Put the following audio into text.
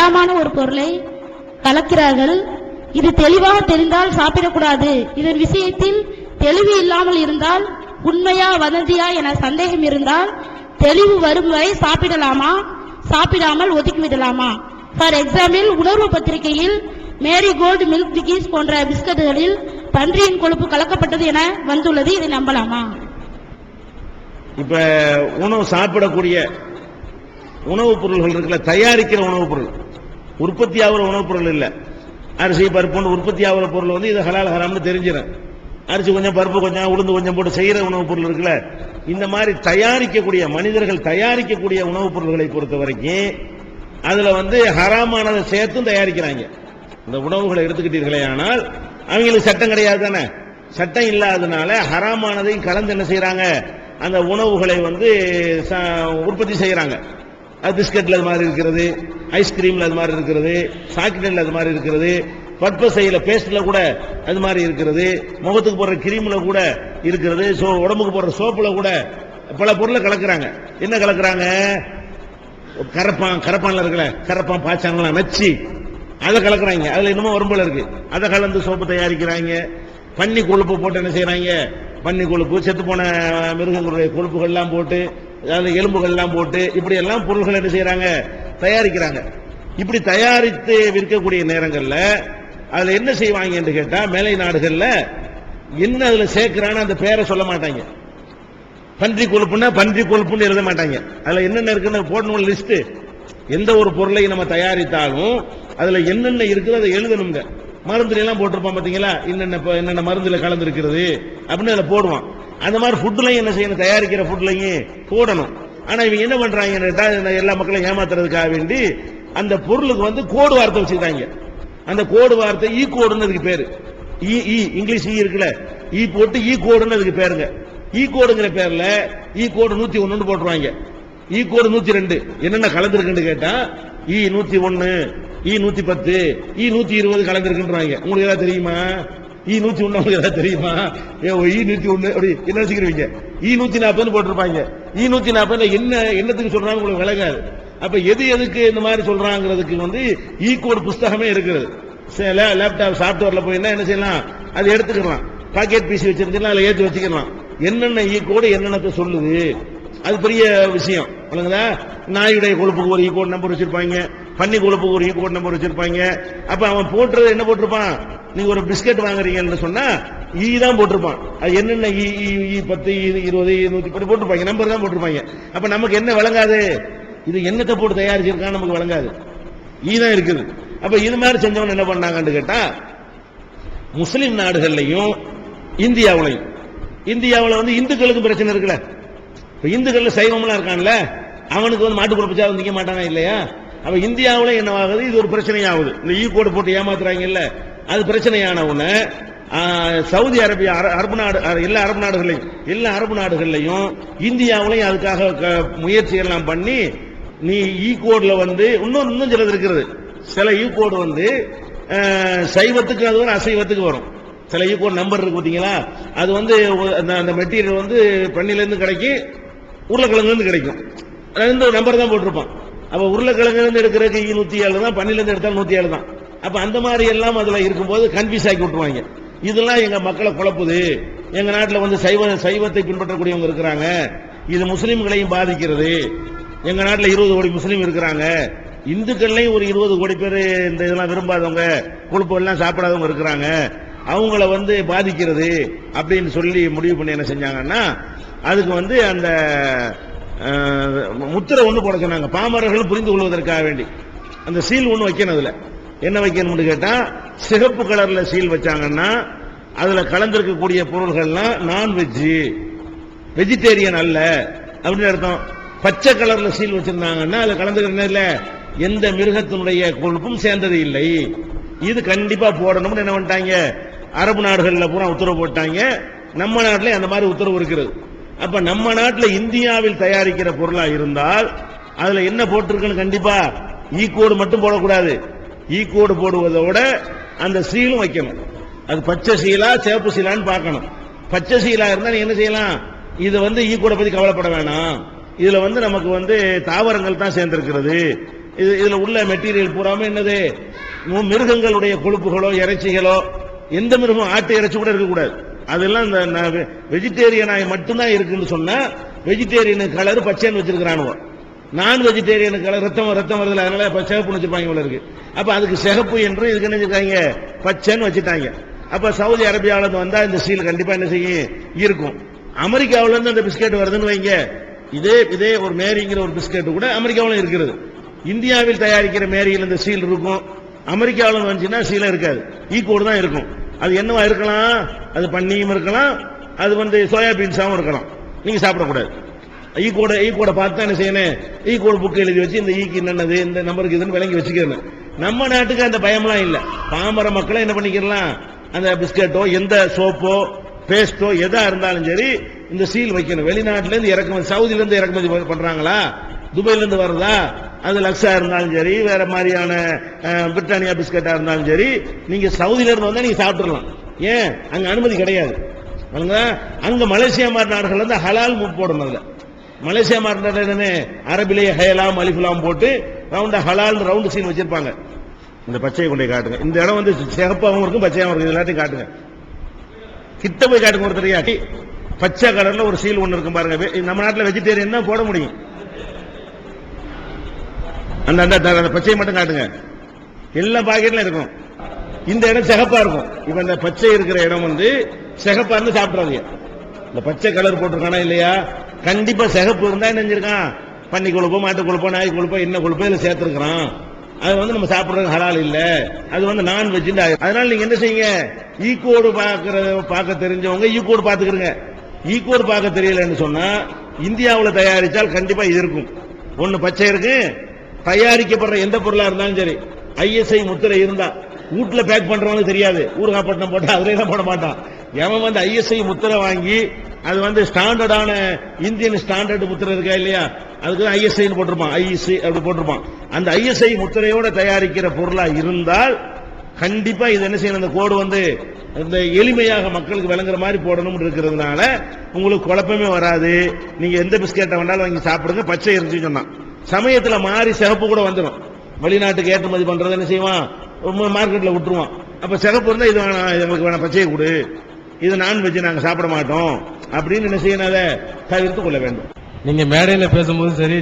ஹராமான ஒரு பொருளை கலக்கிறார்கள். இது தெளிவாக தெரிந்தால் சாப்பிடக்கூடாது. இதன் விஷயத்தில் தெளிவு இல்லாமல் இருந்தால், உண்மையா வதந்தியா என சந்தேகம் இருந்தால், தெளிவு வரும் வரை சாப்பிடலாமா, சாப்பிடாமல் ஒதுக்கிவிடலாமா? ஃபார் எக்ஸாம்பிள், உணர்வு பத்திரிகையில் மேரி கோல்டு மில்க் பிகிஸ் போன்ற பிஸ்கட்டுகளில் பன்றியின் கொழுப்பு கலக்கப்பட்டது என வந்துள்ளது. இதை நம்பலாமா? இப்ப உணவு சாப்பிடக்கூடிய உணவுப் பொருள்கள் இருக்குல்ல, தயாரிக்கிற உணவுப் பொருள், உற்பத்தி ஆகிற உணவுப் பொருள் இல்ல. அரிசி பருப்பு உற்பத்தி ஆகிற பொருள் வந்து இது ஹலால் ஹராம்னு தெரிஞ்சிடும். அரிசி கொஞ்சம், பருப்பு கொஞ்சம், உளுந்து கொஞ்சம் போட்டு செய்யற உணவுப் பொருள் இருக்குல்ல, இந்த மாதிரி தயாரிக்கக்கூடிய மனிதர்கள் தயாரிக்கக்கூடிய உணவுப் பொருள்களை பொறுத்த வரைக்கும் அதுல வந்து ஹராமானதை சேர்த்தும் தயாரிக்கிறாங்க. இந்த உணவுகளை எடுத்துக்கிட்டீர்களே ஆனால் அவங்களுக்கு சட்டம் கிடையாது தானே. சட்டம் இல்லாததுனால ஹராமானதையும் கலந்து என்ன செய்யறாங்க, அந்த உணவுகளை வந்து உற்பத்தி செய்யறாங்க. அது பிஸ்கட்ல அது மாதிரி இருக்கிறது, ஐஸ்கிரீம்ல அது மாதிரி இருக்கிறது, சாக்லேட்ல அது மாதிரி இருக்கிறது, பற்பசையில பேஸ்ட்ல கூட அது மாதிரி இருக்கிறது, முகத்துக்கு போடுற கிரீம்ல கூட இருக்கிறது, உடம்புக்கு போடுற சோப்புல கூட பல பொருளை கலக்குறாங்க. என்ன கலக்குறாங்க? கரப்பான்ல இருக்கல, கரப்பான் பாய்ச்சாங்களாம் நச்சு, அதை கலக்குறாங்க. அதுல இன்னமும் உடம்புல இருக்கு, அதை கலந்து சோப்பு தயாரிக்கிறாங்க. பன்னி கொழுப்பு போட்டு என்ன செய்யறாங்க, பன்னி கொழுப்பு, செத்து போன மிருகங்களுடைய கொழுப்புகள் எல்லாம் போட்டு, எலும்புகள் எல்லாம் போட்டு, இப்படி எல்லாம் பொருள்கள் என்ன செய்யறாங்க, தயாரிக்கிறாங்க. இப்படி தயாரித்து விற்கக்கூடிய நேரங்கள்ல அதுல என்ன செய்வாங்க என்று கேட்டா, மேலை நாடுகள்ல என்ன அதுல சேர்க்கிறான்னு அந்த பேரை சொல்ல மாட்டாங்க. பன்றி கொழுப்புன்னா பன்றி கொழுப்புன்னு எழுத மாட்டாங்க. அதுல என்னென்ன இருக்குன்னு போடணும் லிஸ்ட். எந்த ஒரு பொருளை நம்ம தயாரித்தாலும் அதுல என்னென்ன இருக்குது அதை எழுதணுங்க. மருந்துல எல்லாம் போட்டிருப்பான் பாத்தீங்களா, என்னென்ன மருந்துல கலந்து இருக்கிறது அப்படின்னு அதுல போடுவான். அந்த மாதிரி ஃபுட்லையும் என்ன செய்யணும், தயாரிக்கிற ஃபுட்லையும் போடணும். ஆனா இவங்க என்ன பண்றாங்க, எல்லா மக்களையும் ஏமாத்துறதுக்காக வேண்டி அந்த பொருளுக்கு வந்து கோடு வார்த்தை வச்சுக்கிறாங்க. அந்த கோடு வார்த்தை ஈ கோடுன்னு அதுக்கு பேரு. இங்கிலீஷ் ஈ இருக்குல்ல, ஈ போட்டு ஈ கோடுன்னு அதுக்கு பேருங்க. ஈ கோடுங்கிற பேர்ல ஈ கோடு 101 போட்டுருவாங்க, ஈ கோடு 102. என்னென்ன கலந்துருக்குன்னு கேட்டா ஈ 101, ஈ 110, ஈ 120 கலந்துருக்குன்றாங்க. உங்களுக்கு ஏதாவது தெரியுமா? ஈ 101 உங்களுக்கு ஏதாவது தெரியுமா? ஈ 101 அப்படி என்ன வச்சுக்கிறீங்க? ஈ 140 போட்டிருப்பாங்க. ஈ 140 என்னத்துக்கு சொல்றாங்க உங்களுக்கு விளங்காது. அப்ப எதுக்கு இந்த மாதிரி சொல்றாங்கிறதுக்கு வந்து ஈ கோடு புஸ்தகமே இருக்கிறது. லேப்டாப் சாப்ட்வேர்ல போய் என்ன செய்யலாம், அதை எடுத்துக்கலாம். பாக்கெட் பீஸ் வச்சிருந்தீங்கன்னா அதுல ஏற்றி வச்சுக்கலாம். என்னென்ன ஈ கோடு என்னென்ன சொல்லுது, அது பெரிய விஷயம். நாயுடைய கொழுப்புக்கு ஒரு ஈ கோட் நம்பர் வச்சிருப்பாங்க, பன்னி கொழுப்புக்கு ஒரு ஈ கோட் நம்பர் வச்சிருப்பாங்க. அப்ப அவன் போட்டுறது என்ன போட்டிருப்பான், நீங்க ஒரு பிஸ்கட் வாங்குறீங்கன்னு சொன்னா ஈ தான் போட்டிருப்பான். அது என்னென்ன ஈ 10, ஈ 20, ஈ 110 போட்டிருப்பாங்க, நம்பர் தான் போட்டிருப்பாங்க. அப்ப நமக்கு என்ன விளங்காது, இது என்னத்தை போட்டு தயாரிச்சிருக்கான்னு நமக்கு விளங்காது, ஈ தான் இருக்குது. அப்ப இது மாதிரி செஞ்சவங்க என்ன பண்ணாங்கன்னு கேட்டா, முஸ்லிம் நாடுகள்லையும் இந்தியாவுல வந்து இந்துக்களுக்கு பிரச்சனை இருக்குல்ல. இப்ப இந்துக்கள் சைவம்லாம் இருக்கான்ல, அவனுக்கு வந்து மாட்டு குழப்பச்சா நிக்க மாட்டானா இல்லையா? அப்ப இந்தியாவுல என்ன ஆகுது, இது ஒரு பிரச்சனையாகுது. இந்த ஈ கோடு போட்டு ஏமாத்துறாங்க இல்ல, அது பிரச்சனையான உடனே சவுதி அரேபியா, எல்லா அரபு நாடுகள்லையும் இந்தியாவிலையும் அதுக்காக முயற்சி எல்லாம் பண்ணி, நீ ஈ கோட்ல வந்து இன்னும் சிலது இருக்கிறது. சில ஈ கோடு வந்து சைவத்துக்கு அது வரும், அசைவத்துக்கு வரும். சில ஈ கோட் நம்பர் இருக்கு பாத்தீங்களா, அது வந்து அந்த மெட்டீரியல் வந்து பன்னில இருந்து கிடைக்கும், உருளைக்கிழங்குல இருந்து கிடைக்கும். இந்த நம்பர் தான் போட்டிருப்பான். அப்ப உருளைக்கிழங்குல இருந்து எடுக்கிறதுக்கு ஈ 107 தான், பன்னில இருந்து எடுத்தாலும் 107 தான். அப்ப அந்த மாதிரி எல்லாம் அதுல இருக்கும்போது கன்ஃபியூஸ் ஆக்கி விட்டுருவாங்க. இதெல்லாம் எங்க மக்களை குழப்புது. எங்க நாட்டில் வந்து சைவத்தை பின்பற்றக்கூடியவங்க இருக்கிறாங்க, இது முஸ்லிம்களையும் பாதிக்கிறது. எங்க நாட்டில் 20 கோடி முஸ்லீம் இருக்கிறாங்க, இந்துக்கள்லையும் ஒரு 20 கோடி பேர் இந்த இதெல்லாம் விரும்பாதவங்க, கொழுப்பு எல்லாம் சாப்பிடாதவங்க இருக்கிறாங்க, அவங்கள வந்து பாதிக்கிறது அப்படின்னு சொல்லி முடிவு பண்ணி என்ன செஞ்சாங்கன்னா, அதுக்கு வந்து அந்த முத்திரை ஒன்று போட சொன்னாங்க. பாமரர்கள் புரிந்து கொள்வதற்காக வேண்டி அந்த சீல் ஒன்று வைக்கணும். அதுல என்ன வைக்கணும்னு கேட்டா, சிகப்பு கலர்ல சீல் வச்சாங்கன்னா அதுல கலந்திருக்கக்கூடிய பொருள்கள்லாம் நான்வெஜ், வெஜிடேரியன் அல்ல அப்படின்னு அர்த்தம். பச்சை கலர்ல சீல் வச்சிருந்தாங்கன்னா அதுல கலந்துக்கிறதுல எந்த மிருகத்தினுடைய கொழுப்பும் சேர்ந்தது இல்லை, இது கண்டிப்பா போடணும்னு என்ன பண்ணிட்டாங்க, அரபு நாடுகள்ல பூரா உத்தரவு போட்டாங்க. நம்ம நாட்டில் அந்த மாதிரி உத்தரவு இருக்கிறது. அப்ப நம்ம நாட்டில் இந்தியாவில் தயாரிக்கிற பொருளா இருந்தால் அதுல என்ன போட்டிருக்குன்னு கண்டிப்பா ஈ கோடு மட்டும் போடக்கூடாது, ஈ கோடு போடுவதோட அந்த சீலும் வைக்கணும். அது பச்சை சீலா சேப்பு சீலான்னு பார்க்கணும். பச்சை சீலா இருந்தா நீ என்ன செய்யலாம், இது வந்து ஈ கோடை பத்தி கவலைப்பட வேணாம், இதுல வந்து நமக்கு வந்து தாவரங்கள் தான் சேர்ந்திருக்கிறது, இதுல உள்ள மெட்டீரியல் பூராம என்னது மிருகங்களுடைய கொழுப்புகளோ இறைச்சிகளோ, எந்த மிருகம் ஆட்டு இறைச்சி கூட இருக்கக்கூடாது. அதெல்லாம் இந்த வெஜிடேரியனாய் மட்டும்தான் இருக்குன்னு சொன்னா வெஜிடேரியன் கலர் பச்சைன்னு வச்சிருக்கிறானுவோ, நான் வெஜிடேரியன் கலர் ரத்தம் வருதுல, அதனால சிகப்பு வச்சிருப்பாங்க போல இருக்கு. அப்ப அதுக்கு சிகப்பு என்று இதுக்கு என்ன வச்சிருக்காங்க, பச்சைன்னு வச்சுட்டாங்க. அப்ப சவுதி அரேபியாவில இருந்து வந்தா இந்த சீல் கண்டிப்பா என்ன செய்யும் இருக்கும். அமெரிக்காவில இருந்து அந்த பிஸ்கெட் வருதுன்னு வைங்க, இதே ஒரு மேரிங்கிற ஒரு பிஸ்கெட் கூட அமெரிக்காவிலும் இருக்கிறது. இந்தியாவில் தயாரிக்கிற மேரியில் இந்த சீல் இருக்கும், அமெரிக்காவில் வந்துச்சுன்னா சீல இருக்காது, ஈக்கோடு தான் இருக்கும். அது என்னவா இருக்கலாம், அது பன்னியும் இருக்கலாம், அது சோயாபீன்ஸாவும் இருக்கலாம். நீங்க சாப்பிடக்கூடாது. ஈக்கோட பார்த்து என்ன செய்யணும், ஈக்கோடு புக் எழுதி வச்சு இந்த ஈக்கு என்னது, இந்த நம்பருக்கு இதுன்னு விளங்கி வச்சுக்கணும். நம்ம நாட்டுக்கு அந்த பயம்லாம் இல்ல. பாமர மக்களை என்ன பண்ணிக்கலாம், அந்த பிஸ்கெட்டோ எந்த சோப்போ பேஸ்டோ எதா இருந்தாலும் சரி இந்த சீல் வைக்கணும். வெளிநாட்டுல இருந்து இறக்குமதி, சவுதியில இருந்து இறக்குமதி பண்றாங்களா, துபாயில இருந்து வருதா, அது லக்ஸா இருந்தாலும் சரி, வேற மாதிரியான பிரிட்டானியா பிஸ்கட்டா இருந்தாலும் சரி, நீங்க சவுதியில இருந்து வந்தா நீங்க சாப்பிட்டுறலாம். ஏன், அங்க அனுமதி கிடையாது. அங்க மலேசியா மாதிரி நாடுகள் வந்து ஹலால் போடணும். அதுல மலேசியா மாதிரி நாடு அரபிலேயே ஹயலாம் அலிஃபுலாம் போட்டு ரவுண்டா ஹலால் ரவுண்டு சீல் வச்சிருப்பாங்க. இந்த பச்சையை கொண்டே காட்டுங்க. இந்த இடம் சிகப்பாகவும் இருக்கும் பச்சையாகவும் இருக்கும். எல்லாத்தையும் காட்டுங்க, கிட்ட போய் காட்டுங்க. ஒரு தெரியாட்டி பச்சை கலர்ல ஒரு சீல் ஒன்று இருக்கும் பாருங்க. நம்ம நாட்டில் வெஜிடேரியன் தான் போட முடியும். அந்த பச்சையை மட்டும் காட்டுங்க. எல்லா பாக்கெட்ல இருக்கும். இந்த இடம் சிகப்பா இருக்கும். இப்ப இந்த பச்சை இருக்கிற இடம் சிகப்பா இருந்து சாப்பிடாதீங்க. இந்த பச்சை கலர் போட்டிருக்கானா இல்லையா, கண்டிப்பா சிகப்பு இருந்தா என்ன செஞ்சிருக்கான், பன்னி கொழுப்போ மாட்டு கொழுப்போ நாய் கொழுப்போ என்ன கொழுப்போ இதுல சேர்த்திருக்கிறான். அது நம்ம சாப்பிடுறது ஹலால் இல்ல, அது நான்வெஜ். அதனால நீங்க என்ன செய்யுங்க, ஈக்கோடு பார்க்க தெரிஞ்சவங்க ஈக்கோடு பார்த்துக்கிறங்க. ஈக்கோடு பார்க்க தெரியலன்னு சொன்னா இந்தியாவில் தயாரிச்சால் கண்டிப்பா இது இருக்கும். ஒன்னு பச்சை இருக்கு. தயாரிக்கப்படுற எந்த பொருளா இருந்தாலும் சரி ISI முத்திரை இருந்தா, வீட்டுல பேக் பண்றவங்க தெரியாது, ஊறுகாப்பட்டினம் போட்டா அதுல போட மாட்டான். எவன் ISI முத்திரை வாங்கி அது ஸ்டாண்டர்டான இந்தியன் ஸ்டாண்டர்ட் முத்திரை இருக்கா இல்லையா, அதுக்கு ISI போட்டிருப்பான், ISI அப்படி போட்டிருப்பான். அந்த ISI முத்திரையோட தயாரிக்கிற பொருளா இருந்தால் கண்டிப்பா இது என்ன செய்யணும், இந்த கோடு இந்த எளிமையாக மக்களுக்கு விளங்குற மாதிரி போடணும் இருக்கிறதுனால உங்களுக்கு குழப்பமே வராது. நீங்க எந்த பிஸ்கெட்டை வேண்டாலும் வாங்கி சாப்பிடுங்க. பச்சை இருந்துச்சு சொன்னா சமயத்துல மாறி சிகப்பு கூட வந்துடும். வெளிநாட்டுக்கு ஏற்றுமதி பண்றது என்ன செய்வான், மார்க்கெட்ல விட்டுருவான். அப்ப சிகப்பு இருந்தா இது வேணாம், எங்களுக்கு வேணாம், பச்சையை கொடு, இது நான்வெஜ் நாங்க சாப்பிட மாட்டோம் அப்படின்னு என்ன செய்யணும், அதை தவிர்த்து கொள்ள வேண்டும். நீங்க மேடையில பேசும்போது சரி,